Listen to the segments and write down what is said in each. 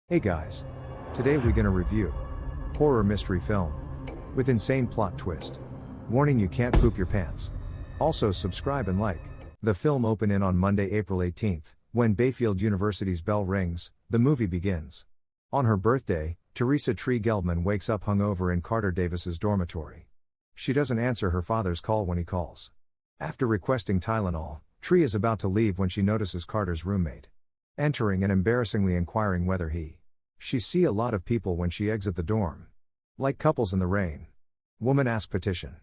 Hey guys! Today we're gonna review horror mystery film with insane plot twist. Warning, you can't poop your pants. Also subscribe and like. The film opened on Monday, April 18th, when Bayfield University's bell rings, the movie begins. On her birthday, Teresa Tree Gelbman wakes up hungover in Carter Davis's dormitory. She doesn't answer her father's call when he calls. After requesting Tylenol, Tree is about to leave when she notices Carter's roommate entering and embarrassingly inquiring whether she see a lot of people when she exit the dorm. Like couples in the rain. Woman asks petition.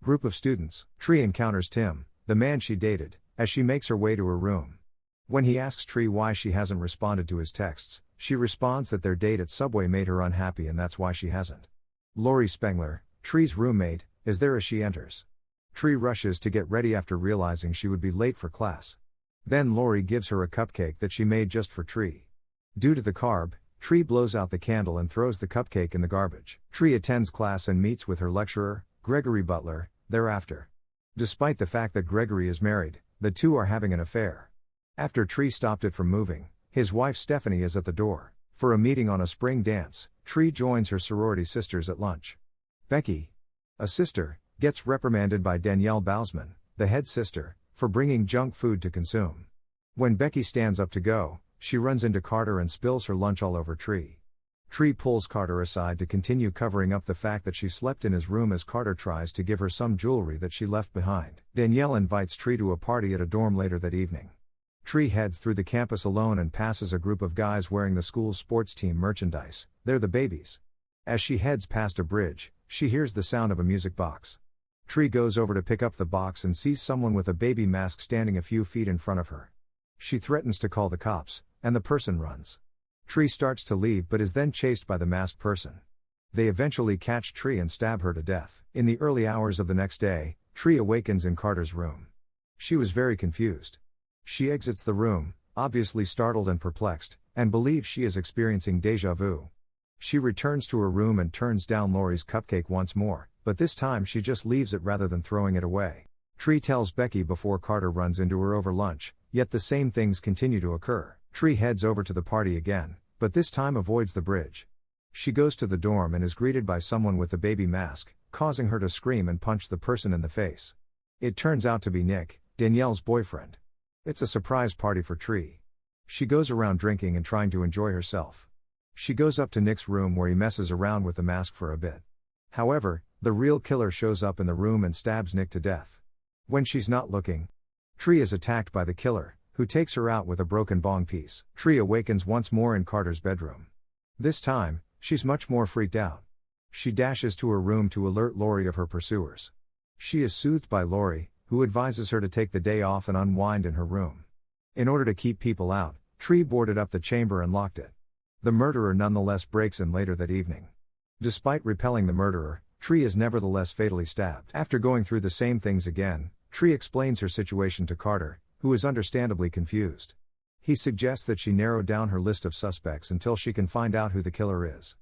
Group of students. Tree encounters Tim, the man she dated, as she makes her way to her room. When he asks Tree why she hasn't responded to his texts, she responds that their date at Subway made her unhappy and that's why she hasn't. Lori Spengler, Tree's roommate, is there as she enters. Tree rushes to get ready after realizing she would be late for class. Then Lori gives her a cupcake that she made just for Tree. Due to the carb, Tree blows out the candle and throws the cupcake in the garbage. Tree attends class and meets with her lecturer, Gregory Butler, thereafter. Despite the fact that Gregory is married, the two are having an affair. After Tree stopped it from moving, his wife Stephanie is at the door for a meeting on a spring dance. Tree joins her sorority sisters at lunch. Becky, a sister, gets reprimanded by Danielle Bousman, the head sister, for bringing junk food to consume. When Becky stands up to go, she runs into Carter and spills her lunch all over Tree. Tree pulls Carter aside to continue covering up the fact that she slept in his room as Carter tries to give her some jewelry that she left behind. Danielle invites Tree to a party at a dorm later that evening. Tree heads through the campus alone and passes a group of guys wearing the school's sports team merchandise. They're the Babies. As she heads past a bridge, she hears the sound of a music box. Tree goes over to pick up the box and sees someone with a baby mask standing a few feet in front of her. She threatens to call the cops, and the person runs. Tree starts to leave but is then chased by the masked person. They eventually catch Tree and stab her to death. In the early hours of the next day, Tree awakens in Carter's room. She was very confused. She exits the room, obviously startled and perplexed, and believes she is experiencing déjà vu. She returns to her room and turns down Lori's cupcake once more, but this time she just leaves it rather than throwing it away. Tree tells Becky before Carter runs into her over lunch, yet the same things continue to occur. Tree heads over to the party again, but this time avoids the bridge. She goes to the dorm and is greeted by someone with the baby mask, causing her to scream and punch the person in the face. It turns out to be Nick, Danielle's boyfriend. It's a surprise party for Tree. She goes around drinking and trying to enjoy herself. She goes up to Nick's room where he messes around with the mask for a bit. However, the real killer shows up in the room and stabs Nick to death. When she's not looking, Tree is attacked by the killer, who takes her out with a broken bong piece. Tree awakens once more in Carter's bedroom. This time, she's much more freaked out. She dashes to her room to alert Lori of her pursuers. She is soothed by Lori, who advises her to take the day off and unwind in her room. In order to keep people out, Tree boarded up the chamber and locked it. The murderer nonetheless breaks in later that evening. Despite repelling the murderer, Tree is nevertheless fatally stabbed. After going through the same things again, Tree explains her situation to Carter, who is understandably confused. He suggests that she narrow down her list of suspects until she can find out who the killer is.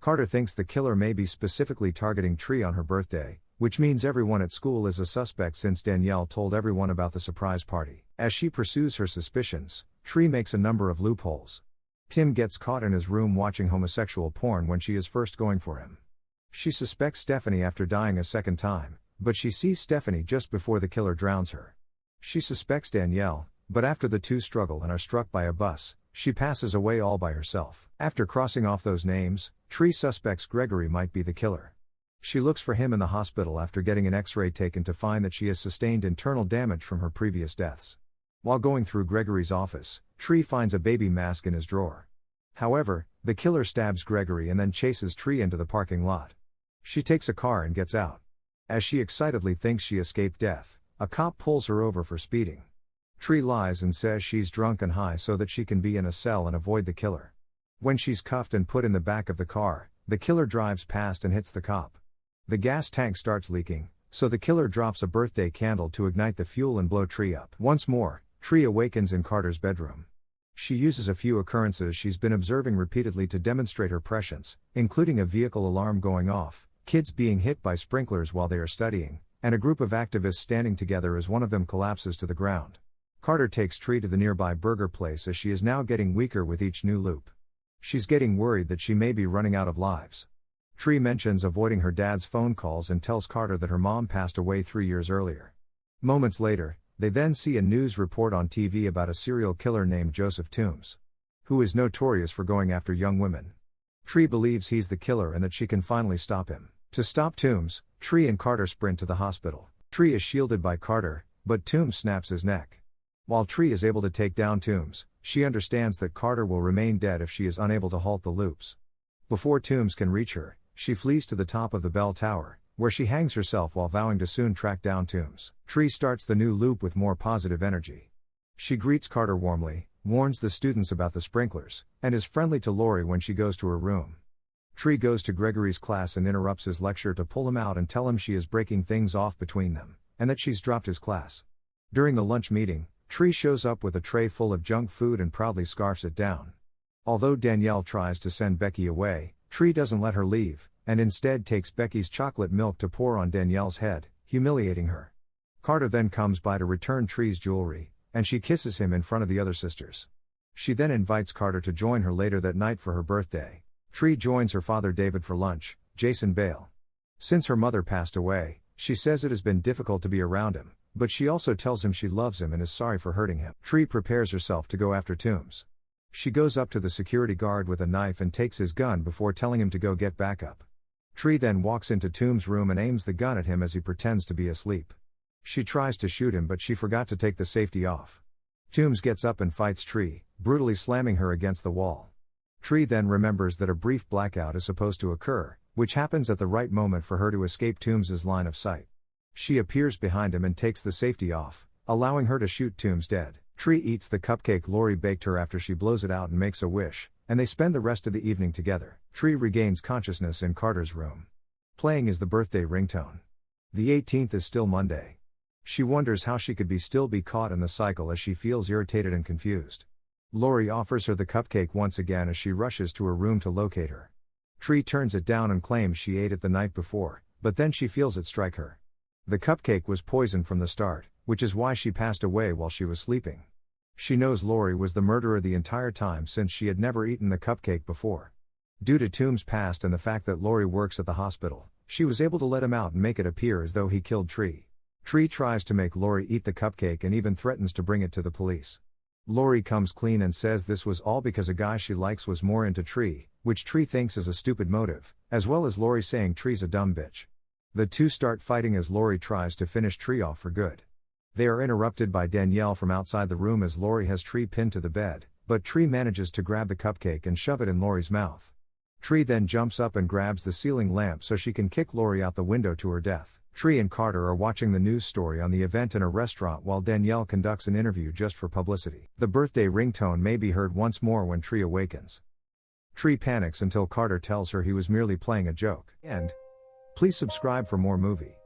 Carter thinks the killer may be specifically targeting Tree on her birthday, which means everyone at school is a suspect since Danielle told everyone about the surprise party. As she pursues her suspicions, Tree makes a number of loopholes. Tim gets caught in his room watching homosexual porn when she is first going for him. She suspects Stephanie after dying a second time, but she sees Stephanie just before the killer drowns her. She suspects Danielle, but after the two struggle and are struck by a bus, she passes away all by herself. After crossing off those names, Tree suspects Gregory might be the killer. She looks for him in the hospital after getting an X-ray taken to find that she has sustained internal damage from her previous deaths. While going through Gregory's office, Tree finds a baby mask in his drawer. However, the killer stabs Gregory and then chases Tree into the parking lot. She takes a car and gets out. As she excitedly thinks she escaped death, a cop pulls her over for speeding. Tree lies and says she's drunk and high so that she can be in a cell and avoid the killer. When she's cuffed and put in the back of the car, the killer drives past and hits the cop. The gas tank starts leaking, so the killer drops a birthday candle to ignite the fuel and blow Tree up. Once more, Tree awakens in Carter's bedroom. She uses a few occurrences she's been observing repeatedly to demonstrate her prescience, including a vehicle alarm going off, kids being hit by sprinklers while they are studying, and a group of activists standing together as one of them collapses to the ground. Carter takes Tree to the nearby burger place as she is now getting weaker with each new loop. She's getting worried that she may be running out of lives. Tree mentions avoiding her dad's phone calls and tells Carter that her mom passed away 3 years earlier. Moments later, they then see a news report on TV about a serial killer named Joseph Toombs, who is notorious for going after young women. Tree believes he's the killer and that she can finally stop him. To stop Toombs, Tree and Carter sprint to the hospital. Tree is shielded by Carter, but Toombs snaps his neck. While Tree is able to take down Toombs, she understands that Carter will remain dead if she is unable to halt the loops. Before Toombs can reach her, she flees to the top of the bell tower, where she hangs herself while vowing to soon track down Toombs. Tree starts the new loop with more positive energy. She greets Carter warmly, warns the students about the sprinklers, and is friendly to Lori when she goes to her room. Tree goes to Gregory's class and interrupts his lecture to pull him out and tell him she is breaking things off between them, and that she's dropped his class. During the lunch meeting, Tree shows up with a tray full of junk food and proudly scarfs it down. Although Danielle tries to send Becky away, Tree doesn't let her leave, and instead takes Becky's chocolate milk to pour on Danielle's head, humiliating her. Carter then comes by to return Tree's jewelry, and she kisses him in front of the other sisters. She then invites Carter to join her later that night for her birthday. Tree joins her father David for lunch, Jason Bale. Since her mother passed away, she says it has been difficult to be around him, but she also tells him she loves him and is sorry for hurting him. Tree prepares herself to go after Toombs. She goes up to the security guard with a knife and takes his gun before telling him to go get backup. Tree then walks into Toombs' room and aims the gun at him as he pretends to be asleep. She tries to shoot him but she forgot to take the safety off. Toombs gets up and fights Tree, brutally slamming her against the wall. Tree then remembers that a brief blackout is supposed to occur, which happens at the right moment for her to escape Toombs' line of sight. She appears behind him and takes the safety off, allowing her to shoot Toombs dead. Tree eats the cupcake Lori baked her after she blows it out and makes a wish, and they spend the rest of the evening together. Tree regains consciousness in Carter's room. Playing is the birthday ringtone. The 18th is still Monday. She wonders how she could still be caught in the cycle as she feels irritated and confused. Lori offers her the cupcake once again as she rushes to her room to locate her. Tree turns it down and claims she ate it the night before, but then she feels it strike her. The cupcake was poisoned from the start, which is why she passed away while she was sleeping. She knows Lori was the murderer the entire time since she had never eaten the cupcake before. Due to Toombs' past and the fact that Lori works at the hospital, she was able to let him out and make it appear as though he killed Tree. Tree tries to make Lori eat the cupcake and even threatens to bring it to the police. Lori comes clean and says this was all because a guy she likes was more into Tree, which Tree thinks is a stupid motive, as well as Lori saying Tree's a dumb bitch. The two start fighting as Lori tries to finish Tree off for good. They are interrupted by Danielle from outside the room as Lori has Tree pinned to the bed, but Tree manages to grab the cupcake and shove it in Lori's mouth. Tree then jumps up and grabs the ceiling lamp so she can kick Lori out the window to her death. Tree and Carter are watching the news story on the event in a restaurant while Danielle conducts an interview just for publicity. The birthday ringtone may be heard once more when Tree awakens. Tree panics until Carter tells her he was merely playing a joke. End. Please subscribe for more movie.